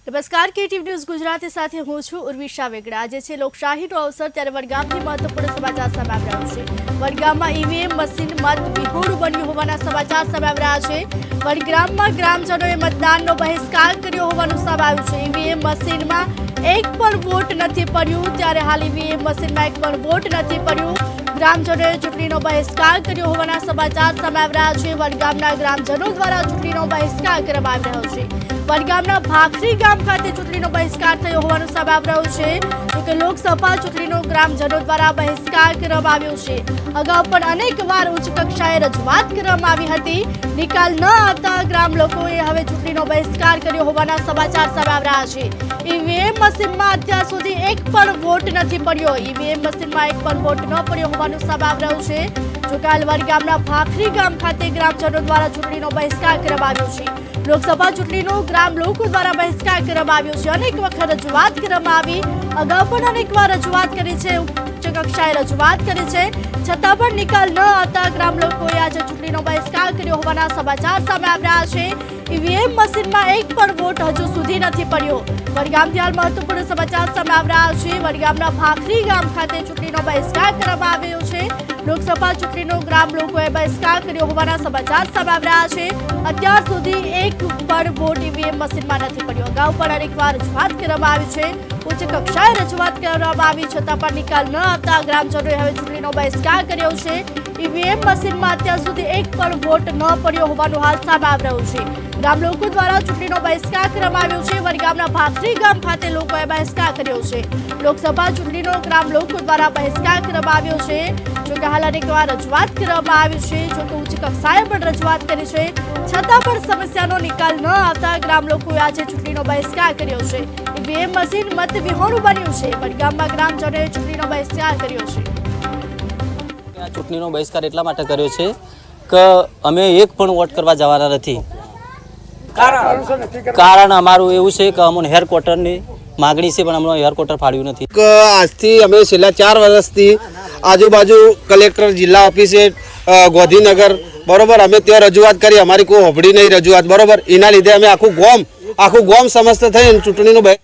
નમસ્કાર KTV news Gujarati સાથે હું છું ઉર્વિશા વેગડા। આજે છે લોકશાહીનો અવસર ત્યારે વડગામથી મહત્વપૂર્ણ સમાચાર સામે આવી રહ્યા છે। વડગામમાં ઈવીએમ મશીન મત વિહોણું બન્યું હોવાના સમાચાર સામે આવી રહ્યા છે। વડગામમાં ગ્રામજનોએ મતદાનનો બહિષ્કાર કર્યો હોવાનું સામે આવ્યું છે। ઈવીએમ મશીનમાં એક પણ વોટ નથી પડ્યું ત્યારે હાલ ઈવીએમ મશીનમાં એક પણ વોટ નથી પડ્યું। ગ્રામજનોએ ચૂંટણીનો બહિષ્કાર કર્યો હોવાના સમાચાર સામે આવી રહ્યા છે। વડગામના ગ્રામજનો દ્વારા ચૂંટણીનો બહિષ્કાર કરવામાં આવી રહ્યો છે। વડગામના ભાખરી ગામ ખાતે ચૂંટણીનો બહિષ્કાર થયો હોવાનું સામે આવી રહ્યું છે। જોકે લોકસભા ચૂંટણીનો ગ્રામજનો દ્વારા બહિષ્કાર કરવામાં આવ્યો છે। અગાઉ પણ અનેક વાર ઉચ્ચ કક્ષાએ રજૂઆત કરવામાં આવી હતી। નિકાલ ન આવતા ગ્રામ લોકોએ હવે ચૂંટણીનો બહિષ્કાર કર્યો હોવાના સમાચાર સામે આવી રહ્યા છે। ઈવીએમ મશીનમાં અત્યાર સુધી એક પણ વોટ નથી પડ્યો। ઈવીએમ મશીનમાં એક પણ વોટ ન પડ્યો હોવાનું સામે આવી રહ્યું છે। જોકે હાલ વડગામના ભાખરી ગામ ખાતે ગ્રામજનો દ્વારા ચૂંટણીનો બહિષ્કાર કરવામાં આવ્યો છે। લોકસભા ચૂંટણીનો ગ્રામ લોકો દ્વારા બહિષ્કાર કરવામાં આવ્યો છે। અનેક વખત રજૂઆત કરવામાં આવી, અગાઉ પણ અનેક વાર રજૂઆત કરી છે, ઉચ્ચ કક્ષાએ રજૂઆત કરી છે, છતાં પણ નિકાલ ન આવતા ગ્રામ લોકોએ આજે ચૂંટણીનો બહિષ્કાર કર્યો હોવાના સમાચાર સામે આવી રહ્યા છે। ઈવીએમ મશીનમાં એક પણ વોટ હજુ સુધી નથી પડ્યો। વડગામથી હાલ મહત્વપૂર્ણ સમાચાર સામે આવી રહ્યા છે। વડગામના ભાખરી ગામ ખાતે ચૂંટણીનો બહિષ્કાર કરવામાં આવ્યો છે। લોકસભા ચૂંટણીનો ગ્રામ લોકોએ બહિષ્કાર કર્યો હોવાના સમાચાર સામે આવી રહ્યા છે। અત્યાર સુધી એક પણ વોટ ઈવીએમ મશીનમાં નથી પડ્યો। અગાઉ પણ અનેક વાર રજૂઆત કરવામાં આવી છે, ઉચ્ચ કક્ષાએ રજૂઆત કરવામાં આવી, છતાં પણ નિકાલ ન આવતા ગ્રામજનોએ હવે ચૂંટણીનો બહિષ્કાર કર્યો છે। ઈવીએમ મશીનમાં અત્યાર સુધી એક પણ વોટ ન પડ્યો હોવાનું હાલ સામે આવી રહ્યું છે। ગ્રામ લોકો દ્વારા ચૂંટણીનો બહિષ્કાર કરવામાં આવ્યો છે। વડગામના ભાખરી ગામ ખાતે લોકોએ બહિષ્કાર કર્યો છે। લોકસભા ચૂંટણીનો ગ્રામ લોકો દ્વારા બહિષ્કાર કરવામાં આવ્યો છે। જોકે હાલ અનેક વાર રજૂઆત કરવામાં આવી છે, જોકે ઉચ્ચ કક્ષાએ પણ રજૂઆત કરી છે, છતાં પણ સમસ્યાનો નિકાલ ન આવતા ગ્રામ લોકોએ આજે ચૂંટણીનો બહિષ્કાર કર્યો છે। ઈવીએમ મશીન મત વિહોણું બન્યું છે। વડગામમાં ગ્રામજનોએ ચૂંટણીનો બહિષ્કાર કર્યો છે। આ ચૂંટણીનો બહિષ્કાર એટલા માટે કર્યો છે કે અમે એક પણ વોટ કરવા જવાના નથી। કારણ અમારું એવું છે કે અમને હેરક્વાર્ટરની માગણી છે, પણ અમને હેરક્વાર્ટર ફાળ્યું નથી। આજથી અમે છેલ્લા 4 વર્ષથી આજુબાજુ કલેક્ટર જિલ્લા ઓફિસે ગોધીનગર બરોબર અમે ત્યાં રજૂઆત કરી, અમારી કોઈ હોબળી નહીં રજૂઆત બરોબર। એના લીધે અમે આખું ગોમ સમસ્ત થઈને ચૂંટણીનું